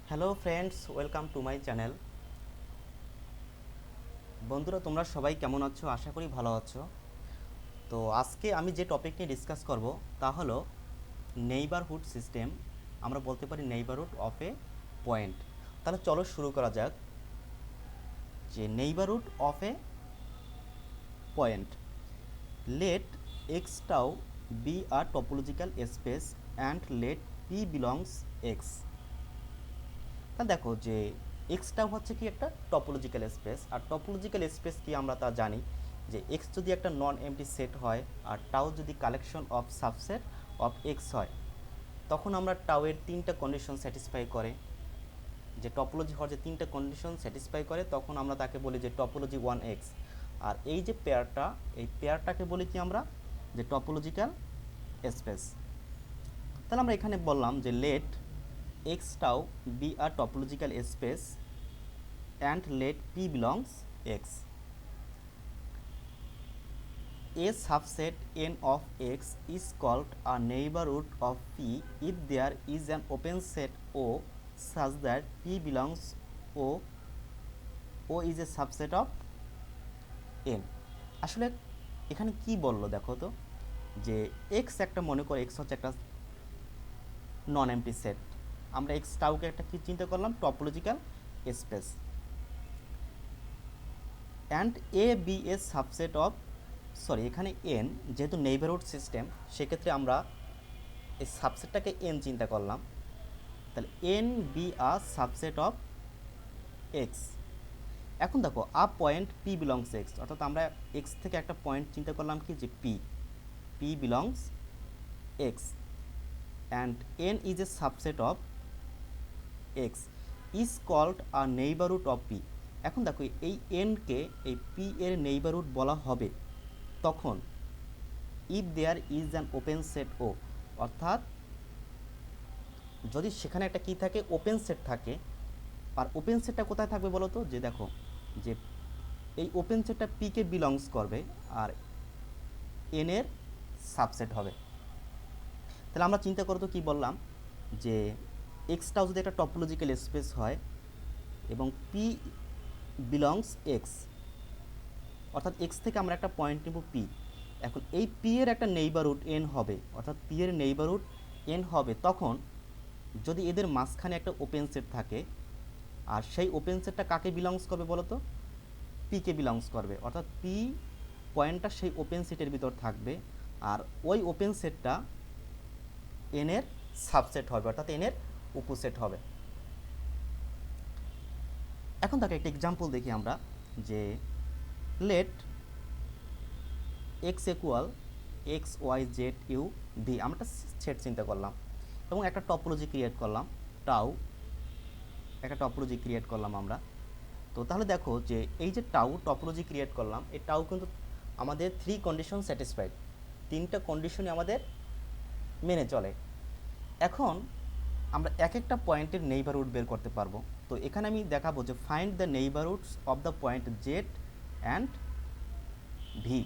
Hello friends, welcome to my channel. বন্ধুরা, তোমরা সবাই কেমন আছো? আশা করি ভালো আছো। তো আজকে আমি যে টপিক নিয়ে ডিসকাস করব তা হলো নেইবারহুড সিস্টেম। আমরা বলতে পারি নেইবারহুড অফ এ পয়েন্ট। তাহলে চলো শুরু করা যাক। যে neighbourhood of a point, let X tau be a topological space and let P belongs X. তা দেখো যে এক্সটাও হচ্ছে কি একটা টপোলজিক্যাল স্পেস, আর টপোলজিক্যাল স্পেস কি আমরা তা জানি যে এক্স যদি একটা নন এমটি সেট হয় আর টাও যদি collection of subset of x হয়, তখন আমরা টাওয়ের তিনটা কন্ডিশন স্যাটিসফাই করে, যে টপোলজি হওয়ার যে তিনটা কন্ডিশন স্যাটিসফাই করে, তখন আমরা তাকে বলি যে টপোলজি ওয়ান এক্স। আর এই যে পেয়ারটা, এই পেয়ারটাকে বলি কি আমরা, যে টপোলজিক্যাল স্পেস। তাহলে আমরা এখানে বললাম যে লেট এক্স টাও B a topological space and let P belongs X. A subset n of X is called a neighborhood of P if there is an open set O such that P belongs O. O is a subset of n. আসলে এখানে কি বললো দেখো তো, যে x একটা, মনে করে x হচ্ছে একটা নন এমটি সেট। আমরা x টাউকে একটা কি চিন্তা করলাম, topological space. And A be a subset of, sorry এখানে এন, যেহেতু নেইবারহুড সিস্টেম সেক্ষেত্রে আমরা এই সাবসেটটাকে এন চিন্তা করলাম। তাহলে N be a subset of X. এখন দেখো a point P belongs X, অর্থাৎ আমরা এক্স থেকে একটা পয়েন্ট চিন্তা করলাম কি, যে P, P belongs X and N is a subset of X is called a neighbourhood of P. এখন দেখো এই এনকে এই পি এর নেইবারহুড বলা হবে তখন if there is an open set O, অর্থাৎ যদি সেখানে একটা কি থাকে, ওপেন সেট থাকে। আর ওপেন সেটটা কোথায় থাকবে বলো তো, যে দেখো যে এই ওপেন সেটটা পি কে বিলংস করবে আর এন এর সাবসেট হবে। তাহলে আমরা চিন্তা করো তো কী বললাম, যে এক্সটাও যদি একটা টপোলজিক্যাল স্পেস হয় এবং পি বিলংস এক্স, অর্থাৎ এক্স থেকে আমরা একটা পয়েন্ট নেব পি। এখন এই পি এর একটা নেইবারহুড এন হবে, অর্থাৎ পি এর নেইবারহুড এন হবে তখন যদি এদের মাঝখানে একটা ওপেন সেট থাকে, আর সেই ওপেন সেটটা কাকে বিলংস করবে বলো তো, পি কে বিলংস করবে। অর্থাৎ পি পয়েন্টটা সেই ওপেন সেটের ভিতর থাকবে আর ওই ওপেন সেটটা এন এর সাবসেট হবে, অর্থাৎ এন এর উপসেট হবে। এখন তাকে একটা এক্সাম্পল দেখি আমরা, যে let X equal X Y Z U V. আমরা একটা সেট চিন্তা করলাম এবং একটা টপোলজি ক্রিয়েট করলাম, টাউ, একটা টপোলজি ক্রিয়েট করলাম আমরা। তো তাহলে দেখো যে এই যে টাউ টপোলজি ক্রিয়েট করলাম, এই টাউ কিন্তু আমাদের থ্রি কন্ডিশন স্যাটিসফাইড, তিনটা কন্ডিশনই আমাদের মেনে চলে। এখন আমরা এক একটা পয়েন্টের নেইবারহুড বের করতে পারবো। তো এখানে আমি দেখাবো যে find the neighbourhoods of the point Z and V.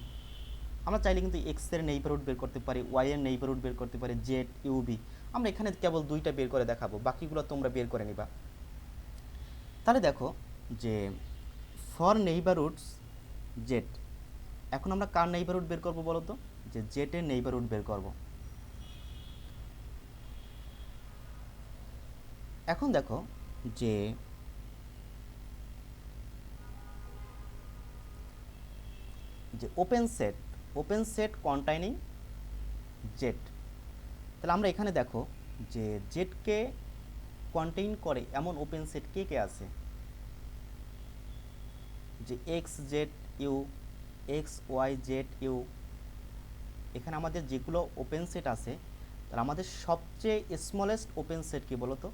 আমরা চাইলে কিন্তু এক্স এর নেইবারহুড বের করতে পারি, ওয়াই এর নেইবারহুড বের করতে পারি, জেড ইউ ভি। আমরা এখানে কেবল দুইটা বের করে দেখাবো, বাকিগুলো তোমরা বের করে নিবা। তাহলে দেখো যে ফর নেইবারহুডস জেড, এখন আমরা কার নেইবারহুড বের করবো বলো তো, যে জেড এর নেইবারহুড বের করব। এখন দেখো যে যে ওপেন সেট কন্টাইনিং জেড। তাহলে আমরা এখানে দেখো যে জেডকে কন্টেইন করে এমন ওপেন সেট কে কে আছে, যে X Z U, X Y Z U. এখানে আমাদের যেগুলো ওপেন সেট আছে, তাহলে আমাদের সবচেয়ে স্মলেস্ট ওপেন সেট কি বলো তো,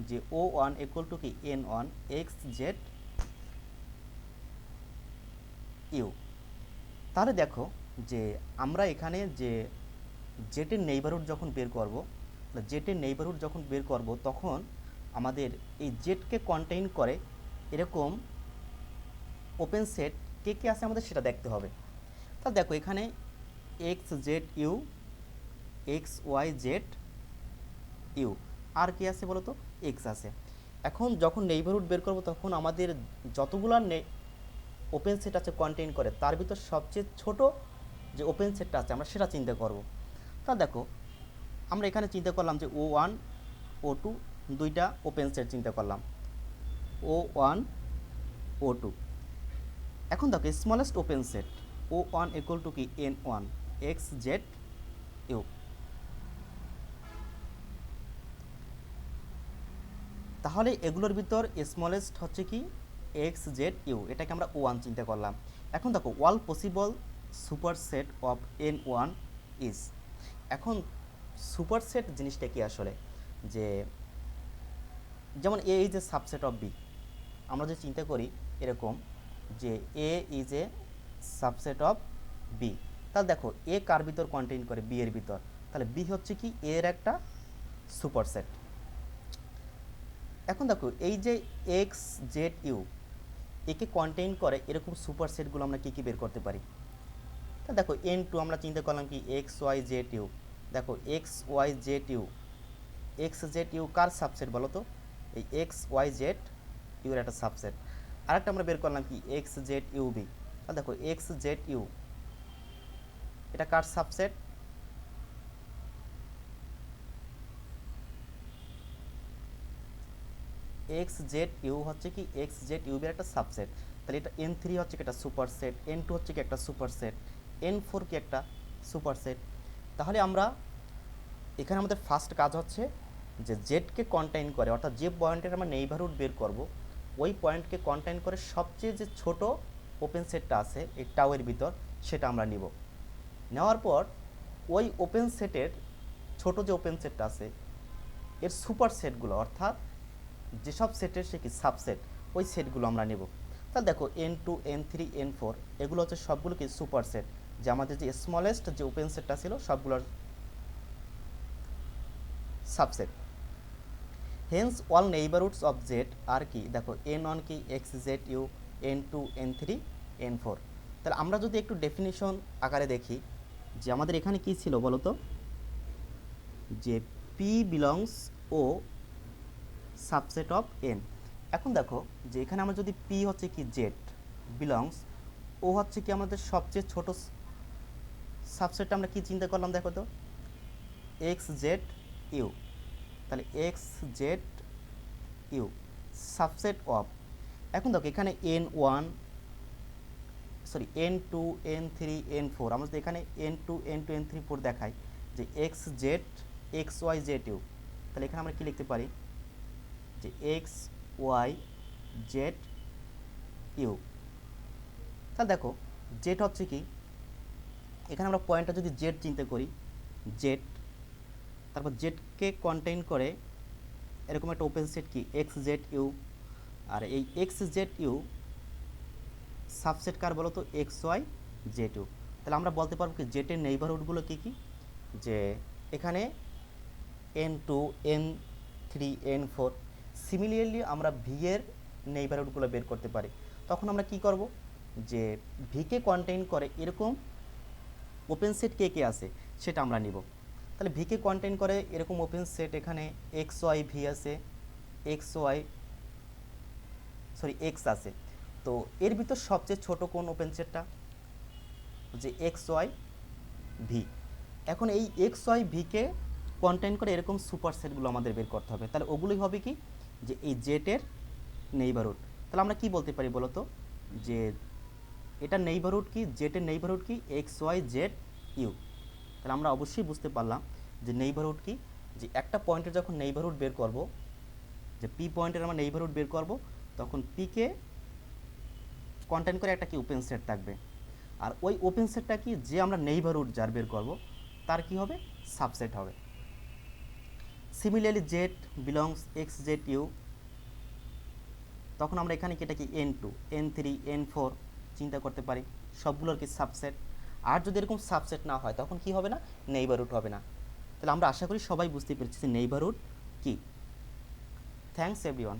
যে ও ওয়ান ইকুয়াল টু কি N one x Z you. তাহলে দেখো যে আমরা এখানে যে জেটের নেইবারহুড যখন বের করব, জেটের নেইবারহুড যখন বের করব তখন আমাদের এই জেটকে কন্টেইন করে এরকম ওপেন সেট কে কে আছে আমাদের সেটা দেখতে হবে। তাহলে দেখো এখানে X Z U, X Y Z U, আর কি আছে বলো তো, এক্স আছে। এখন যখন নেইবারহুড বের করব তখন আমাদের যতগুলো ওপেন সেট আছে কন্টেইন করে তার ভিতর সবচেয়ে ছোট যে ওপেন সেটটা আছে আমরা সেটা চিন্তা করব। তা দেখো আমরা এখানে চিন্তা করলাম যে O1 O2 দুইটা ওপেন সেট চিন্তা করলাম, O1 O2। এখন দেখো smallest open set O1 equal to কি N1 XZU। তাহলে এগুলোর ভিতর স্মলেস্ট হচ্ছে কি XZU, এটাকে আমরা O1 চিন্তা করলাম। এখন দেখো all possible super set of N1 is, এখন সুপার সেট জিনিসটা কি আসলে, যে যেমন A is a subset of B, আমরা যে চিন্তা করি এরকম যে A is a subset of B, তাহলে দেখো এ কার ভিতর কন্টেইন করে, বি এর ভিতর, তাহলে বি হচ্ছে কি এর একটা সুপার সেট। এখন দেখো এই যে এক্স জেড ইউ একে কন্টেইন করে এরকম সুপার সেটগুলো আমরা কী কী বের করতে পারি। তা দেখো N2 আমরা চিন্তা করলাম কি এক্স ওয়াই জেড ইউ, দেখো X Y Z U, X Z U কার সাবসেট বলো তো, এই এক্স ওয়াই জেড ইউর একটা সাবসেট। আরেকটা আমরা বের করলাম কি এক্স জেড ইউ বি, তাহলে দেখো এক্স জেড ইউ এটা কার সাবসেট, এক্স জেড ইউ হচ্ছে কি এক্স জেড ইউ এর একটা সাবসেট। তাহলে এটা N3 হচ্ছে কি একটা সুপার সেট, N2 হচ্ছে কি একটা সুপার সেট, N4 কি একটা সুপার সেট। তাহলে আমরা এখানে আমাদের ফার্স্ট কাজ হচ্ছে যে জেডকে কন্টেইন করে, অর্থাৎ যে পয়েন্টের আমরা নেইবারহুড বের করব ওই পয়েন্টকে কন্টেইন করে সবচেয়ে যে ছোট ওপেন সেটটা আছে এই টাওয়ের ভিতর সেটা আমরা নিব। নেওয়ার পর ওই ওপেন সেটের ছোট যে ওপেন সেটটা আছে এর সুপার সেটগুলো, অর্থাৎ যেসব সেটের সে কি সাবসেট ওই সেটগুলো আমরা নেব। তাহলে দেখো N2 N3 N4 এগুলো হচ্ছে সবগুলো কি সুপার সেট, যে আমাদের যে স্মলেস্ট যে ওপেন সেটটা ছিল সবগুলোর subset. Hence all neighbourhoods of Z আর কি, দেখো N1 কি XZU, N2 N3 N4। তাহলে আমরা যদি একটু ডেফিনিশন আকারে দেখি যে আমাদের এখানে কি ছিল বলো তো, যে P বিলংস ও সাবসেট অফ N। এখন দেখো যে এখানে আমরা যদি P হচ্ছে কি জেড বিলংস, ও হচ্ছে কি আমাদের সবচেয়ে ছোট সাবসেটটা আমরা কি চিন্তা করলাম দেখো তো XZU, তাহলে XZU সাবসেট অফ। এখন দেখো এখানে N1 sorry N2 N3 N4, আমরা যদি এখানে N2 N2 N3 4 দেখাই যে XZ XYZU, তাহলে এখানে আমরা কি লিখতে পারি যে XYZU। তাহলে দেখো জেড হচ্ছে কি, এখানে আমরা পয়েন্টটা যদি জেড চিন্তা করি, জেড তারপর জেডকে কন্টেইন করে এরকম একটা ওপেন সেট কি XZU, আর এই XZU সাবসেট কার বলো তো XYZU। তাহলে আমরা বলতে পারবো কি জেটের নেইবারহুডগুলো কী কী, যে এখানে N2 N3 N4। সিমিলারলি আমরা ভি এর নেইবারহুডগুলো বের করতে পারি। তখন আমরা কি করব, যে ভিকে কন্টেইন করে এরকম ওপেন সেট কে কে আছে সেটা আমরা নিব। তাহলে ভিকে কন্টেইন করে এরকম ওপেন সেট এখানে XYV আছে, X আছে। তো এর ভিতর সবচেয়ে ছোট কোন ওপেন সেটটা, যে XYV। এখন এই XYVকে কন্টেইন করে এরকম সুপার সেটগুলো আমাদের বের করতে হবে। তাহলে ওগুলোই হবে কি, যে এই জেটের নেইবারহুড। তাহলে আমরা কি বলতে পারি বলো তো, যে এটা নেইবারহুড কি, জেটের নেইবারহুড কি XYZU। তাহলে আমরা অবশ্যই বুঝতে পারলাম যে নেইবারহুড কি, যে একটা পয়েন্টের যখন নেইবারহুড বের করব, যে পি পয়েন্টের আমরা নেইবারহুড বের করব তখন পিকে কন্টেইন করে একটা কি ওপেন সেট থাকবে, আর ওই ওপেন সেটটা কি যে আমরা নেইবারহুড যার বের করব তার কি হবে সাবসেট হবে। সিমিলারলি জেড বিলংস XZU, তখন আমরা এখানে কি এটা কি N2 N3 N4 চিন্তা করতে পারি, সবগুলোর কি সাবসেট। আর যদি এরকম সাবসেট না হয় তখন কি হবে না, নেইবারহুড হবে না। তাহলে আমরা আশা করি সবাই বুঝতে পেরেছি যে নেইবারহুড কি। Thanks everyone.